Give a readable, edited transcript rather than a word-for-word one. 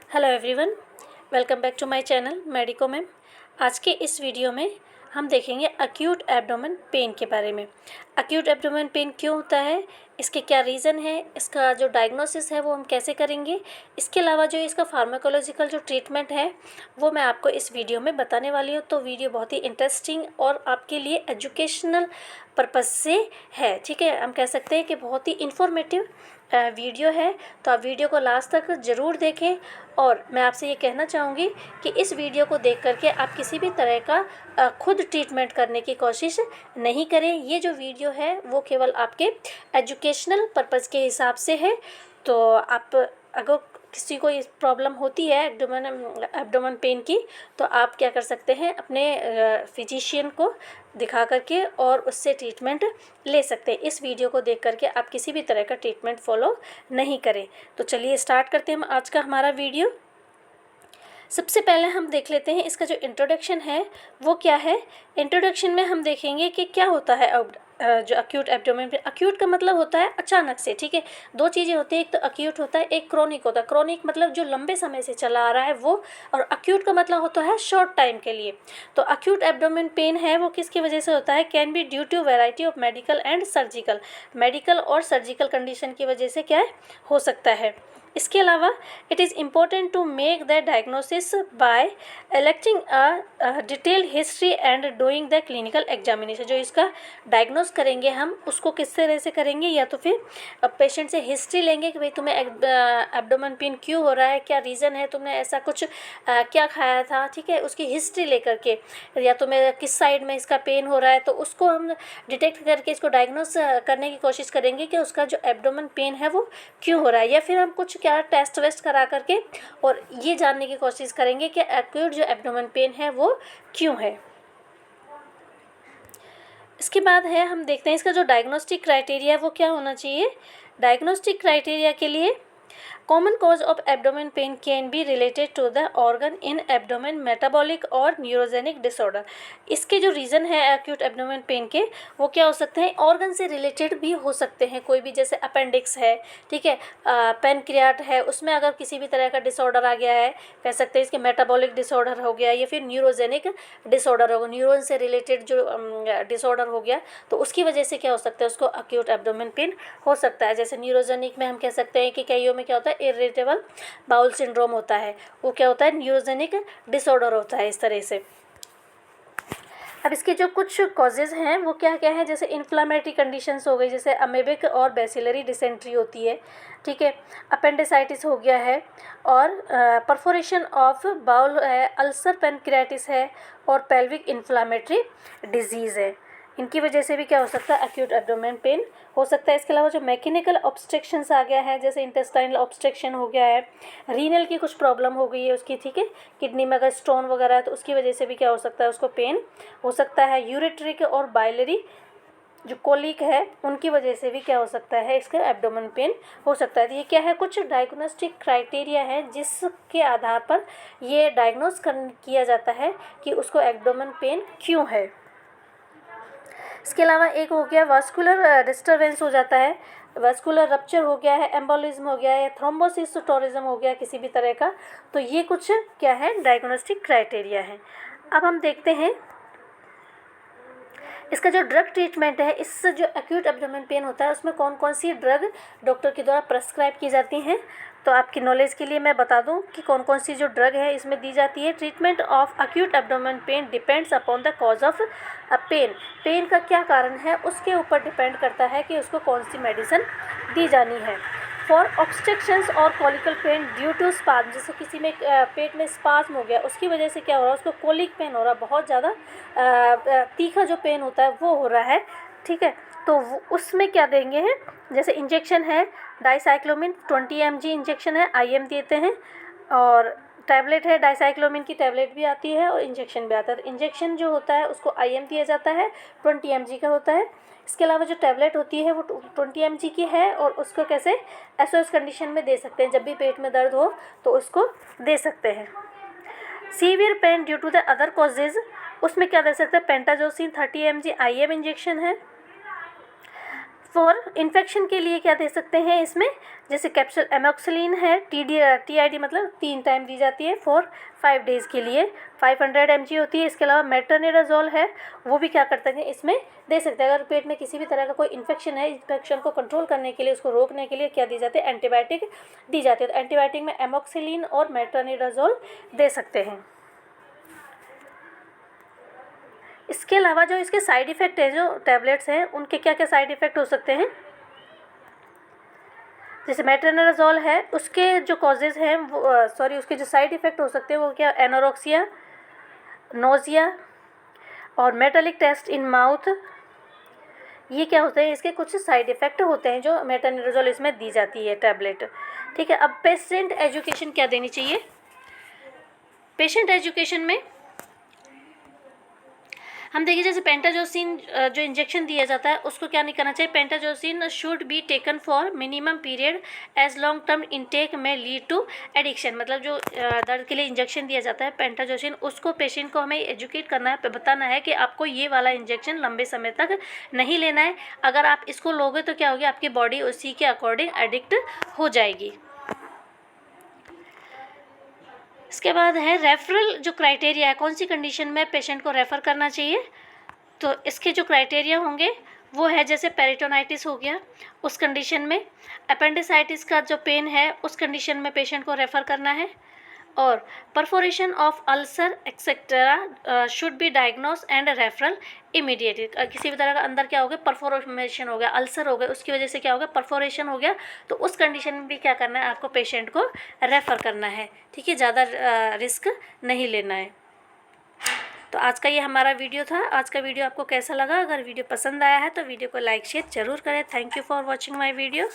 Hello everyone, welcome back to my channel medico ma'am. आज के इस वीडियो में हम देखेंगे अक्यूट एब्डोमेन पेन के बारे में। अक्यूट एब्डोमेन पेन क्यों होता है, इसके क्या रीज़न है, इसका जो डायग्नोसिस है वो हम कैसे करेंगे, इसके अलावा जो इसका फार्माकोलॉजिकल जो ट्रीटमेंट है वो मैं आपको इस वीडियो में बताने वाली हूँ। तो वीडियो बहुत ही इंटरेस्टिंग और आपके लिए एजुकेशनल पर्पज़ से है। ठीक है, हम कह सकते हैं कि बहुत ही इन्फॉर्मेटिव वीडियो है। तो आप वीडियो को लास्ट तक ज़रूर देखें और मैं आपसे ये कहना चाहूँगी कि इस वीडियो को देख करके आप किसी भी तरह का खुद ट्रीटमेंट करने की कोशिश नहीं करें। ये जो वीडियो है वो केवल आपके एजुकेशनल पर्पज़ के हिसाब से है। तो आप अगर किसी को इस प्रॉब्लम होती है एब्डोमेन पेन की, तो आप क्या कर सकते हैं, अपने फिजिशियन को दिखा करके और उससे ट्रीटमेंट ले सकते हैं। इस वीडियो को देख करके आप किसी भी तरह का ट्रीटमेंट फॉलो नहीं करें। तो चलिए स्टार्ट करते हैं आज का हमारा वीडियो। सबसे पहले हम देख लेते हैं इसका जो इंट्रोडक्शन है वो क्या है। इंट्रोडक्शन में हम देखेंगे कि क्या होता है जो अक्यूट एब्डोमेन पेन। अक्यूट का मतलब होता है अचानक से। ठीक है, दो चीज़ें होती है, एक तो अक्यूट होता है, एक क्रोनिक होता है। क्रोनिक मतलब जो लंबे समय से चला आ रहा है वो, और अक्यूट का मतलब होता है शॉर्ट टाइम के लिए। तो अक्यूट एब्डोमेन पेन है वो किसकी वजह से होता है, can be due to variety of medical and surgical. Medical और सर्जिकल कंडीशन की वजह से क्या है, हो सकता है। इसके अलावा it is important to make the diagnosis by eliciting a detailed history and doing the clinical examination. जो इसका डायग्नोस करेंगे हम उसको किस तरह से करेंगे, या तो फिर पेशेंट से हिस्ट्री लेंगे कि भाई तुम्हें एब्डोमेन पेन क्यों हो रहा है, क्या रीज़न है, तुमने ऐसा कुछ क्या खाया था। ठीक है, उसकी हिस्ट्री लेकर के, या तुम्हें किस साइड में इसका पेन हो रहा है, तो उसको हम डिटेक्ट करके इसको डायग्नोस करने की कोशिश करेंगे कि उसका जो एब्डोमेन पेन है वो क्यों हो रहा है। या फिर हम कुछ क्या टेस्ट वेस्ट करा करके और ये जानने की कोशिश करेंगे कि एक्यूट जो एब्डोमेन पेन है वो क्यों है। इसके बाद है हम देखते हैं इसका जो डायग्नोस्टिक क्राइटेरिया है वो क्या होना चाहिए। डायग्नोस्टिक क्राइटेरिया के लिए common cause of abdomen pain can be related to the organ in abdomen, metabolic और न्यूरोजेनिक डिसऑर्डर। इसके जो रीज़न है एक्यूट एब्डोमेन पेन के वो क्या हो सकते हैं, ऑर्गन से रिलेटेड भी हो सकते हैं। कोई भी, जैसे अपेंडिक्स है, ठीक है, पेनक्रियाट है, उसमें अगर किसी भी तरह का डिसऑर्डर आ गया है, कह सकते हैं इसके मेटाबॉलिक डिसऑर्डर हो गया, या फिर न्यूरोजेनिक डिसऑर्डर होगा, न्यूरॉन से रिलेटेड जो डिसऑर्डर हो गया, तो उसकी वजह से क्या हो सकता है, उसको अक्यूट एब्डोमेन पेन हो सकता है। जैसे न्यूरोजेनिक में हम कह सकते हैं कि कईयों में क्या होता है, इरिटेबल बाउल सिंड्रोम होता है, वो क्या होता है, न्यूरोजेनिक डिसऑर्डर होता है इस तरह से। अब इसके जो कुछ कॉजेज़ हैं वो क्या क्या है, जैसे इन्फ्लामेटरी कंडीशंस हो गई, जैसे अमेबिक और बेसिलरी डिसेंट्री होती है, ठीक है, अपेंडिसाइटिस हो गया है, और परफोरेशन ऑफ बाउल है, अल्सर पेनक्रियाटिस है, और पेल्विक इन्फ्लामेटरी डिजीज़ है। इनकी वजह से भी क्या हो सकता है, एक्यूट एब्डोमेन पेन हो सकता है। इसके अलावा जो मैकेनिकल ऑब्स्ट्रक्शंस आ गया है, जैसे इंटेस्टाइनल ऑब्स्ट्रक्शन हो गया है, रीनल की कुछ प्रॉब्लम हो गई है उसकी, ठीक है, किडनी में अगर स्टोन वगैरह है तो उसकी वजह से भी क्या हो सकता है, उसको पेन हो सकता है। यूरिट्रिक और बाइलरी जो कोलिक है उनकी वजह से भी क्या हो सकता है, इसका एब्डोमेन पेन हो सकता है। तो ये क्या है, कुछ डायग्नोस्टिक क्राइटेरिया है जिसके आधार पर ये डायग्नोस किया जाता है कि उसको एब्डोमेन पेन क्यों है। इसके अलावा एक हो गया वास्कुलर डिस्टर्बेंस हो जाता है, वास्कुलर रप्चर हो गया है, एम्बोलिज्म हो गया है, थ्रोम्बोसिस्टोरिज्म हो गया किसी भी तरह का। तो ये कुछ क्या है, डायग्नोस्टिक क्राइटेरिया है। अब हम देखते हैं इसका जो ड्रग ट्रीटमेंट है, इस जो एक्यूट एब्डोमेन पेन होता है उसमें कौन कौन सी ड्रग डॉक्टर के द्वारा प्रेस्क्राइब की जाती हैं। तो आपकी नॉलेज के लिए मैं बता दूं कि कौन कौन सी जो ड्रग है इसमें दी जाती है। Treatment of acute abdomen pain depends upon the cause of pain. Pain का क्या कारण है उसके ऊपर डिपेंड करता है कि उसको कौन सी मेडिसिन दी जानी है। फॉर ऑब्स्ट्रक्शंस और कॉलिकल पेन ड्यू टू स्पाज्म, जैसे किसी में पेट में स्पाज्म हो गया, उसकी वजह से क्या हो रहा है, उसको कोलिक पेन हो रहा है, बहुत ज़्यादा तीखा जो पेन होता है वो हो रहा है, ठीक है। तो उसमें क्या देंगे हैं, जैसे इंजेक्शन है डाइसाइक्लोमिन 20 mg इंजेक्शन है, IM देते हैं, और टैबलेट है डाइसाइक्लोमिन की टैबलेट भी आती है और इंजेक्शन भी आता है। तो इंजेक्शन जो होता है उसको IM दिया जाता है, 20 mg का होता है। इसके अलावा जो टैबलेट होती है वो 20 mg की है, और उसको कैसे SOS कंडीशन में दे सकते हैं, जब भी पेट में दर्द हो तो उसको दे सकते हैं। Severe pain due to the other causes, उसमें क्या दे सकते हैं, पेंटाजोसिन 30 mg IM इंजेक्शन है। फॉर इन्फेक्शन के लिए क्या दे सकते हैं इसमें, जैसे कैप्सूल एमोक्सिलिन है, TID मतलब 3 टाइम दी जाती है फॉर 5 डेज़ के लिए, 500 mg होती है। इसके अलावा मेट्रोनिडाज़ोल है, वो भी क्या करते हैं इसमें दे सकते हैं। अगर पेट में किसी भी तरह का कोई इन्फेक्शन है, इन्फेक्शन को कंट्रोल करने के लिए, उसको रोकने के लिए क्या दी जाती है, एंटीबायोटिक दी जाती है। तो एंटीबायोटिक में एमोक्सिलिन और मेट्रोनिडाज़ोल दे सकते हैं। इसके अलावा जो इसके साइड इफ़ेक्ट है, जो टैबलेट्स हैं, उनके क्या क्या साइड इफ़ेक्ट हो सकते हैं, जैसे मेट्रोनिडाज़ोल है, उसके जो कॉजेज़ हैं वो उसके जो साइड इफ़ेक्ट हो सकते हैं वो क्या, एनोरेक्सिया, नोज़िया और मेटालिक टेस्ट इन माउथ, ये क्या होते हैं, इसके कुछ साइड इफ़ेक्ट होते हैं जो मेट्रोनिडाज़ोल इसमें दी जाती है टैबलेट। ठीक है, अब पेशेंट एजुकेशन क्या देनी चाहिए। पेशेंट एजुकेशन में हम देखिए, जैसे पेंटाजोसिन जो इंजेक्शन दिया जाता है उसको क्या नहीं करना चाहिए, pentazocine should be taken for minimum period as long term intake में लीड टू एडिक्शन। मतलब जो दर्द के लिए इंजेक्शन दिया जाता है पेंटाजोसिन, उसको पेशेंट को हमें एजुकेट करना है, बताना है कि आपको ये वाला इंजेक्शन लंबे समय तक नहीं लेना है। अगर आप इसको लोगे तो क्या होगी, आपकी बॉडी उसी के अकॉर्डिंग एडिक्ट हो जाएगी। इसके बाद है रेफरल जो क्राइटेरिया है, कौन सी कंडीशन में पेशेंट को रेफ़र करना चाहिए। तो इसके जो क्राइटेरिया होंगे वो है, जैसे पेरिटोनाइटिस हो गया, उस कंडीशन में, अपेंडिसाइटिस का जो पेन है उस कंडीशन में पेशेंट को रेफ़र करना है, और perforation of ulcer etcetera should be diagnose and referral immediately. किसी भी तरह का अंदर क्या हो गया, परफोरेशन हो गया, अल्सर हो गया, उसकी वजह से क्या हो गया, परफोरेशन हो गया, तो उस कंडीशन में भी क्या करना है, आपको पेशेंट को रेफ़र करना है। ठीक है, ज़्यादा रिस्क नहीं लेना है। तो आज का ये हमारा वीडियो था। आज का वीडियो आपको कैसा लगा, अगर वीडियो पसंद आया है तो वीडियो को लाइक शेयर ज़रूर करें। Thank you for watching my video.